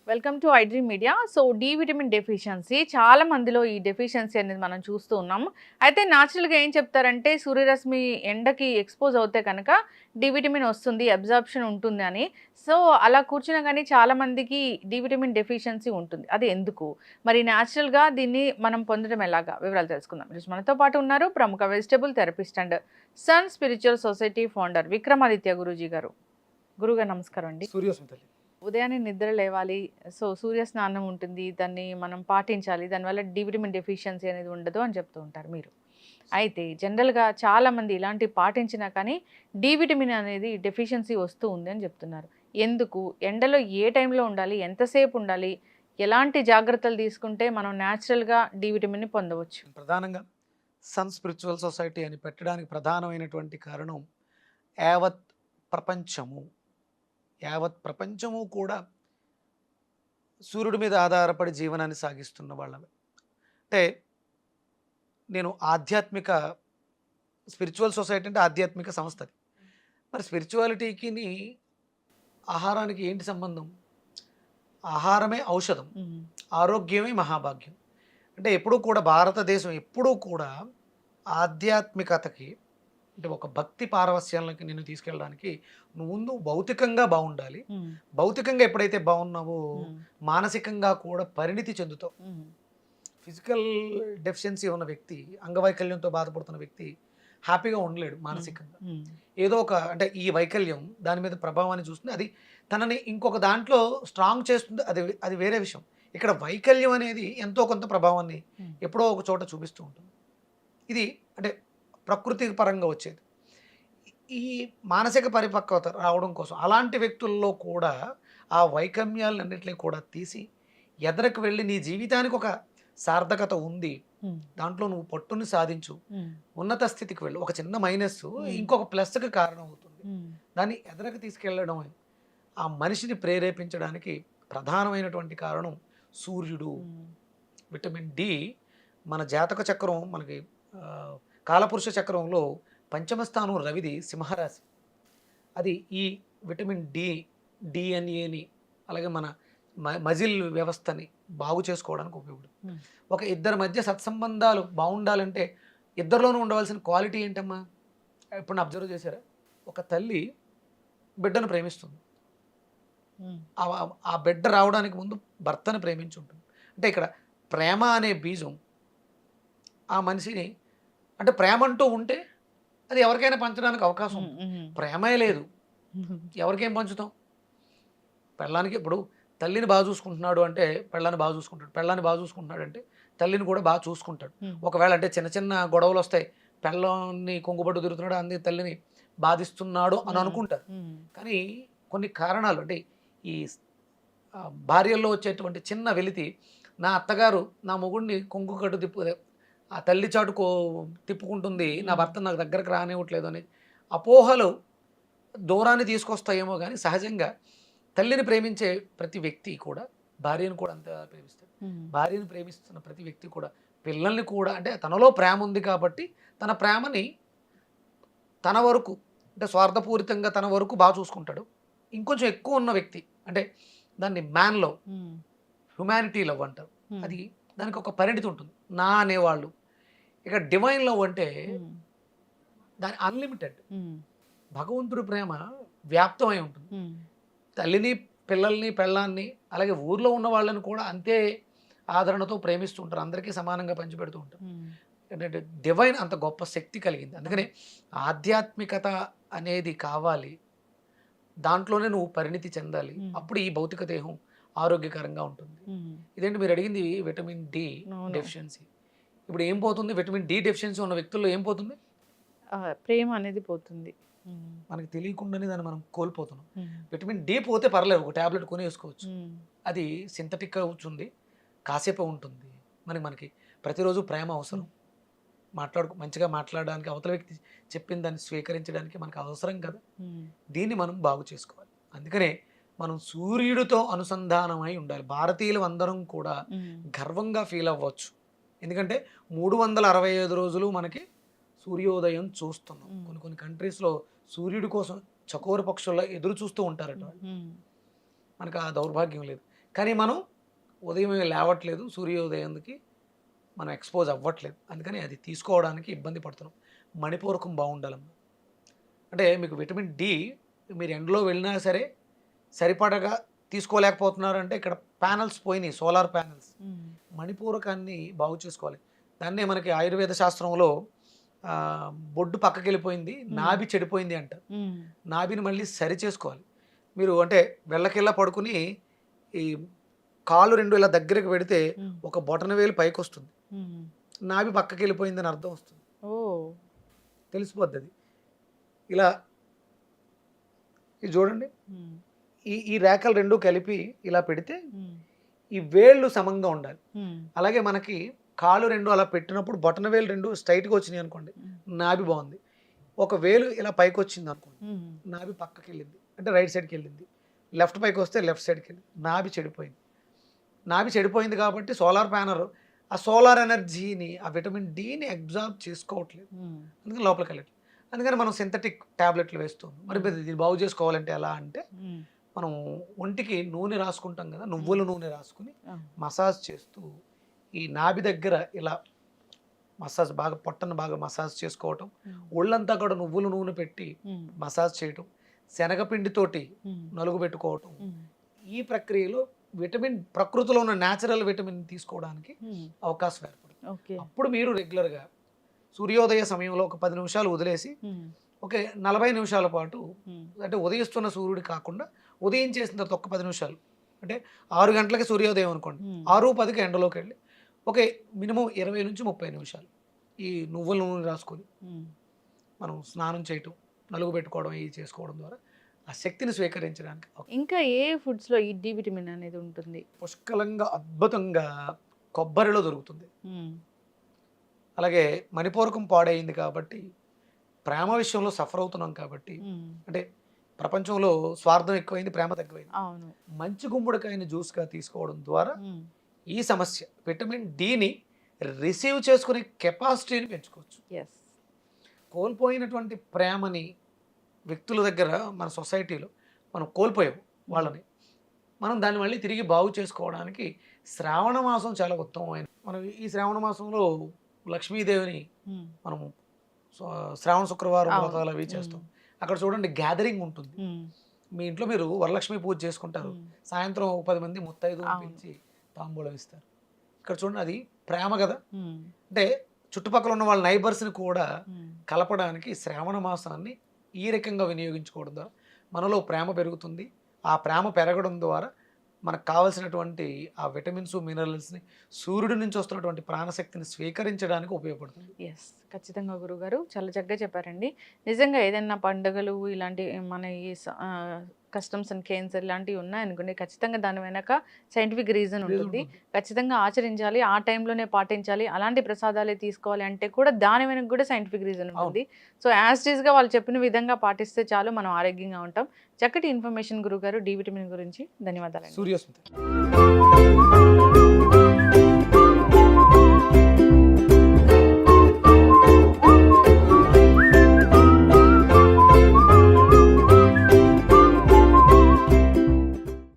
Welcome to iDream Media. So D vitamin deficiency చాలా మందిలో ఈ డెఫిషియన్సీ అనేది మనం చూస్తూ ఉన్నాము. అయితే న్యాచురల్గా ఏం చెప్తారంటే సూర్యరశ్మి ఎండకి ఎక్స్పోజ్ అవుతే కనుక డి విటమిన్ వస్తుంది, అబ్జార్ప్షన్ ఉంటుంది అని. సో అలా కూర్చున్నా కానీ చాలా మందికి డి విటమిన్ డెఫిషియన్సీ ఉంటుంది. అది ఎందుకు? మరి న్యాచురల్గా దీన్ని మనం పొందడం ఎలాగా? వివరాలు తెలుసుకుందాం. ఈరోజు మనతో పాటు ఉన్నారు ప్రముఖ vegetable therapist and sun spiritual society founder Vikramaditya Guruji గారు. గురుగారు నమస్కారం అండి. సూర్యోస్మితల్లి. ఉదయాన్నే నిద్ర లేవాలి. సో, సూర్య స్నానం ఉంటుంది. దాన్ని మనం పాటించాలి. దానివల్ల డి విటమిన్ డెఫిషియన్సీ అనేది ఉండదు అని చెప్తూ ఉంటారు మీరు. అయితే జనరల్‌గా చాలామంది ఇలాంటివి పాటించినా కానీ డి విటమిన్ అనేది డెఫిషియన్సీ వస్తూ ఉంది అని చెప్తున్నారు. ఎందుకు? ఎండలో ఏ టైంలో ఉండాలి? ఎంతసేపు ఉండాలి? ఎలాంటి జాగ్రత్తలు తీసుకుంటే మనం న్యాచురల్‌గా డి విటమిన్‌ని పొందవచ్చు? ప్రధానంగా సన్ స్పిరిచువల్ సొసైటీ అని పెట్టడానికి ప్రధానమైనటువంటి కారణం యావత్ ప్రపంచము కూడా సూర్యుడి మీద ఆధారపడి జీవనాన్ని సాగిస్తున్న వాళ్ళమే. అంటే నేను ఆధ్యాత్మిక స్పిరిచువల్ సొసైటీ అంటే ఆధ్యాత్మిక సంస్థ అది. మరి స్పిరిచువాలిటీకిని ఆహారానికి ఏంటి సంబంధం? ఆహారమే ఔషధం, హ్మ్. ఆరోగ్యమే మహాభాగ్యం. అంటే ఎప్పుడూ కూడా భారతదేశం ఎప్పుడూ కూడా ఆధ్యాత్మికతకి అంటే ఒక భక్తి పారవస్యాలకి నిన్ను తీసుకెళ్ళడానికి నువ్వు ముందు భౌతికంగా బాగుండాలి. హ్మ్. భౌతికంగా ఎప్పుడైతే బాగున్నావో హ్మ్. మానసికంగా కూడా పరిణితి చెందుతావు. హ్మ్. ఫిజికల్ డెఫిషియన్సీ ఉన్న వ్యక్తి, అంగవైకల్యంతో బాధపడుతున్న వ్యక్తి హ్యాపీగా ఉండలేడు హ్మ్. మానసికంగా. హ్మ్. ఏదో ఒక అంటే ఈ వైకల్యం దాని మీద ప్రభావాన్ని చూస్తుంది. అది తనని ఇంకొక దాంట్లో స్ట్రాంగ్ చేస్తుంది. అది అది వేరే విషయం. ఇక్కడ వైకల్యం అనేది ఎంతో కొంత ప్రభావాన్ని హ్మ్. ఎప్పుడో ఒక చోట చూపిస్తూ ఉంటుంది. ఇది అంటే ప్రకృతి పరంగా వచ్చేది. ఈ మానసిక పరిపక్వత రావడం కోసం అలాంటి వ్యక్తుల్లో కూడా ఆ వైకల్యాలన్నిటిని కూడా తీసి ఎదరకు వెళ్ళి నీ జీవితానికి ఒక సార్థకత ఉంది. హ్మ్. దాంట్లో నువ్వు పట్టుని సాధించు. హ్మ్. ఉన్నత స్థితికి వెళ్ళు. ఒక చిన్న మైనస్ హ్మ్. ఇంకొక ప్లస్‌కి కారణం అవుతుంది. హ్మ్. దాన్ని ఎదరకు తీసుకెళ్ళడం ఆ మనిషిని ప్రేరేపించడానికి ప్రధానమైనటువంటి కారణం సూర్యుడు. హ్మ్. విటమిన్ డి మన జాతక చక్రం మనకి ఆహ్, కాలపురుష చక్రంలో పంచమ స్థానం రవిది సింహరాశి. అది ఈ విటమిన్ డి, డిఎన్ఏని అలాగే మన మజిల్ వ్యవస్థని బాగు చేసుకోవడానికి ఉపయోగపడుతుంది. హ్మ్. ఒక ఇద్దరి మధ్య సత్సంబంధాలు బావుండాలంటే ఇద్దరిలోనూ ఉండవలసిన క్వాలిటీ ఏంటమ్మా? ఎప్పుడన్నా అబ్జర్వ్ చేశారా? ఒక తల్లి బిడ్డను ప్రేమిస్తుంది. హ్మ్. ఆ బిడ్డ రావడానికి ముందు భర్తను ప్రేమించుంటుంది. అంటే ఇక్కడ ప్రేమ అనే బీజం ఆ మనిషిని అంటే ప్రేమంటూ ఉంటే అది ఎవరికైనా పంచడానికి అవకాశం హ్మ్. ఉంటుంది. హ్మ్. ప్రేమే లేదు. హ్మ్. ఎవరికేం పంచుతాం? పెళ్ళానికి ఇప్పుడు తల్లిని బాగా చూసుకుంటున్నాడు అంటే పెళ్ళాన్ని బాగా చూసుకుంటాడు. పెళ్ళాన్ని బాగా చూసుకుంటున్నాడంటే తల్లిని కూడా బాగా చూసుకుంటాడు. హ్మ్. ఒకవేళ అంటే చిన్న చిన్న గొడవలొస్తాయి. పెళ్ళాన్ని కొంగుబట్టు తిరుగుతున్నాడు, అందుకే తల్లిని బాధిస్తున్నాడు అని హ్మ్. అనుకుంటారు. హ్మ్. కానీ కొన్ని కారణాలు అంటే ఈ భార్యల్లో వచ్చేటువంటి చిన్న వెలితి నా అత్తగారు నా మొగుడిని కొంగు కట్టు తిప్పు ఆ తల్లి చాటు తిప్పుకుంటుంది. నా హ్మ్. భర్త నాకు దగ్గరకు రానివ్వట్లేదు అని అపోహలు దూరాన్ని తీసుకొస్తాయేమో గానీ సహజంగా తల్లిని ప్రేమించే ప్రతి వ్యక్తి కూడా భార్యను కూడా అంత ప్రేమిస్తాడు. హ్మ్. భార్యను ప్రేమిస్తున్న ప్రతి వ్యక్తి కూడా పిల్లల్ని కూడా అంటే తనలో ప్రేమ ఉంది కాబట్టి తన ప్రేమని తన వరకు అంటే స్వార్థపూరితంగా తన వరకు బాగా చూసుకుంటాడు. ఇంకొంచెం ఎక్కువ ఉన్న వ్యక్తి అంటే దాన్ని మ్యాన్ లవ్, హ్మ్. హ్యుమానిటీ లవ్ అంటారు. హ్మ్. అది దానికి ఒక పరిణితి ఉంటుంది. నా అనేవాళ్ళు. ఇక డివైన్ లవ్ అంటే హ్మ్. దాని అన్‌లిమిటెడ్. హ్మ్. భగవంతుడి ప్రేమ వ్యాప్తమై ఉంటుంది. హ్మ్. తల్లిని, పిల్లల్ని, పెళ్ళాన్ని అలాగే ఊర్లో ఉన్న వాళ్ళని కూడా అంతే ఆదరణతో ప్రేమిస్తూ ఉంటారు. అందరికీ సమానంగా పంచిపెడుతూ ఉంటారు. హ్మ్. ఏంటంటే డివైన్ అంత గొప్ప శక్తి కలిగింది. అందుకనే ఆధ్యాత్మికత అనేది కావాలి. దాంట్లోనే నువ్వు పరిణితి చెందాలి. హ్మ్. అప్పుడు ఈ భౌతిక దేహం ఆరోగ్యకరంగా ఉంటుంది. హ్మ్. ఇదేంటి మీరు అడిగింది విటమిన్ డి అవును. డెఫిషియన్సీ. ఇప్పుడు ఏం పోతుంది? విటమిన్ డి డెఫిషియన్సీ ఉన్న వ్యక్తుల్లో ఏం పోతుంది? ప్రేమ అనేది పోతుంది. హ్మ్. మనకు తెలియకుండానే దాన్ని మనం కోల్పోతున్నాం. హ్మ్. విటమిన్ డి పోతే పర్లేదు. ఒక టాబ్లెట్ కొనేసుకోవచ్చు. హ్మ్. అది సింథటిక్ అవుతుంది. కాసేపే ఉంటుంది. మనకి ప్రతిరోజు ప్రేమ అవసరం. హ్మ్. మంచిగా మాట్లాడడానికి అవతల వ్యక్తి చెప్పిన దాన్ని స్వీకరించడానికి మనకు అవసరం కదా! హ్మ్. దీన్ని మనం బాగు చేసుకోవాలి. అందుకనే మనం సూర్యుడితో అనుసంధానమై ఉండాలి. భారతీయులం అందరం కూడా హ్మ్. గర్వంగా ఫీల్ అవ్వచ్చు. ఎందుకంటే 365 రోజులు మనకి సూర్యోదయం చూస్తున్నాం. హ్మ్. కొన్ని కొన్ని కంట్రీస్‌లో సూర్యుడి కోసం చకోర పక్షుల్లా ఎదురు చూస్తూ ఉంటారట వాళ్ళు. హ్మ్. మనకు ఆ దౌర్భాగ్యం లేదు. కానీ మనం ఉదయం లేవట్లేదు, సూర్యోదయానికి మనం ఎక్స్పోజ్ అవ్వట్లేదు, అందుకని అది తీసుకోవడానికి ఇబ్బంది పడుతున్నాం. మణిపూరకం బాగుండాలమ్మా. అంటే మీకు విటమిన్ డి మీరు ఎండలో వెళ్ళినా సరే సరిపడగా తీసుకోలేకపోతున్నారంటే ఇక్కడ ప్యానల్స్ పోయినాయి, సోలార్ ప్యానల్స్. మణిపూరకాన్ని బాగు చేసుకోవాలి. దాన్నే మనకి ఆయుర్వేద శాస్త్రంలో బొడ్డు పక్కకి వెళ్ళిపోయింది, నాభి చెడిపోయింది అంట. నాభిని మళ్ళీ సరి చేసుకోవాలి. మీరు అంటే వెళ్ళకిల్లా పడుకుని ఈ కాలు రెండు ఇలా దగ్గరికి పెడితే ఒక బొటన వేలు పైకి వస్తుంది, నాభి పక్కకి వెళ్ళిపోయిందని అర్థం వస్తుంది, తెలిసిపోద్ది అది. ఇలా ఇది చూడండి, ఈ రేఖలు రెండు కలిపి ఇలా పెడితే ఈ వేళ్ళు సమంగా ఉండాలి. అలాగే మనకి కాళ్ళు రెండు అలా పెట్టినప్పుడు బొటన వేలు రెండు స్ట్రైట్గా వచ్చినాయి అనుకోండి, నాభి బాగుంది. ఒక వేలు ఇలా పైకి వచ్చింది అనుకోండి, నాభి పక్కకి వెళ్ళింది అంటే రైట్ సైడ్కి వెళ్ళింది. లెఫ్ట్ పైకి వస్తే లెఫ్ట్ సైడ్కి వెళ్ళింది, నాభి చెడిపోయింది. నాభి చెడిపోయింది కాబట్టి సోలార్ ప్యానల్ ఆ సోలార్ ఎనర్జీని, ఆ విటమిన్ డిని అబ్జార్బ్ చేసుకోవట్లేదు, అందుకని లోపలికి వెళ్ళట్లేదు. అందుకని మనం సింథటిక్ ట్యాబ్లెట్లు వేస్తాం. మరి దీన్ని బాగు చేసుకోవాలంటే ఎలా అంటే మనం ఒంటికి నూనె రాసుకుంటాం కదా, నువ్వుల నూనె రాసుకుని మసాజ్ చేస్తూ ఈ నాభి దగ్గర ఇలా మసాజ్ బాగా పొట్టను బాగా మసాజ్ చేసుకోవటం, ఒళ్ళంతా కూడా నువ్వుల నూనె పెట్టి మసాజ్ చేయటం, శనగపిండితోటి నలుగు పెట్టుకోవటం. ఈ ప్రక్రియలో విటమిన్ ప్రకృతిలో ఉన్న న్యాచురల్ విటమిన్ తీసుకోవడానికి అవకాశం ఏర్పడుతుంది. అప్పుడు మీరు రెగ్యులర్గా సూర్యోదయ సమయంలో ఒక 10 నిమిషాలు వదిలేసి ఒక 40 నిమిషాల పాటు, అంటే ఉదయిస్తున్న సూర్యుడు కాకుండా ఉదయం చేసిన తర్వాత ఒక 10 నిమిషాలు, అంటే 6 గంటలకి సూర్యోదయం అనుకోండి, 6:10కి ఎండలోకి వెళ్ళి ఒక మినిమం 20 నుంచి 30 నిమిషాలు ఈ నువ్వుల నూనె రాసుకొని మనం స్నానం చేయటం, నలుగు పెట్టుకోవడం, ఇవి చేసుకోవడం ద్వారా ఆ శక్తిని స్వీకరించడానికి. ఇంకా ఏ ఫుడ్స్లో ఈ డి విటమిన్ అనేది ఉంటుంది? పుష్కలంగా అద్భుతంగా కొబ్బరిలో దొరుకుతుంది. అలాగే మణిపూరకం పాడైంది కాబట్టి, ప్రేమ విషయంలో సఫర్ అవుతున్నాం కాబట్టి, అంటే ప్రపంచంలో స్వార్థం ఎక్కువైంది, ప్రేమ తక్కువైంది. మంచి గుమ్మడికాయని జ్యూస్గా తీసుకోవడం ద్వారా ఈ సమస్య విటమిన్ డిని రిసీవ్ చేసుకునే కెపాసిటీని పెంచుకోవచ్చు. కోల్పోయినటువంటి ప్రేమని వ్యక్తుల దగ్గర మన సొసైటీలో మనం కోల్పోయాం వాళ్ళని, మనం దాన్ని మళ్ళీ తిరిగి బాగు చేసుకోవడానికి శ్రావణ మాసం చాలా ఉత్తమమైన. మనం ఈ శ్రావణ మాసంలో లక్ష్మీదేవిని మనము శ్రావణ శుక్రవారం వ్రతాలు అవి చేస్తాం. అక్కడ చూడండి గ్యాదరింగ్ ఉంటుంది. మీ ఇంట్లో మీరు వరలక్ష్మి పూజ చేసుకుంటారు, సాయంత్రం 10 మంది ముత్తైదువులను పిలిచి తాంబూలం ఇస్తారు. ఇక్కడ చూడండి, అది ప్రేమ కదా. అంటే చుట్టుపక్కల ఉన్న వాళ్ళ నైబర్స్ని కూడా కలపడానికి శ్రావణ మాసాన్ని ఈ రకంగా వినియోగించుకోవడం ద్వారా మనలో ప్రేమ పెరుగుతుంది. ఆ ప్రేమ పెరగడం ద్వారా మనకు కావాల్సినటువంటి ఆ విటమిన్స్, మినరల్స్ని సూర్యుడి నుంచి వస్తున్నటువంటి ప్రాణశక్తిని స్వీకరించడానికి ఉపయోగపడుతుంది. ఖచ్చితంగా గురుగారు చాలా చక్కగా చెప్పారండి. నిజంగా ఏదైనా పండుగలు ఇలాంటి మన ఈ కస్టమ్స్ అండ్ క్యాన్సర్ ఇలాంటివి ఉన్నాయనుకోండి, ఖచ్చితంగా దాని వెనక సైంటిఫిక్ రీజన్ ఉంటుంది. ఖచ్చితంగా ఆచరించాలి, ఆ టైంలోనే పాటించాలి, అలాంటి ప్రసాదాలే తీసుకోవాలి అంటే కూడా దాని వెనక కూడా సైంటిఫిక్ రీజన్ ఉంటుంది. సో యాజ్ ఇట్ ఈస్గా వాళ్ళు చెప్పిన విధంగా పాటిస్తే చాలు, మనం ఆరోగ్యంగా ఉంటాం. చక్కటి ఇన్ఫర్మేషన్ గురుగారు డి విటమిన్ గురించి. ధన్యవాదాలు. సూర్యోస్మిత.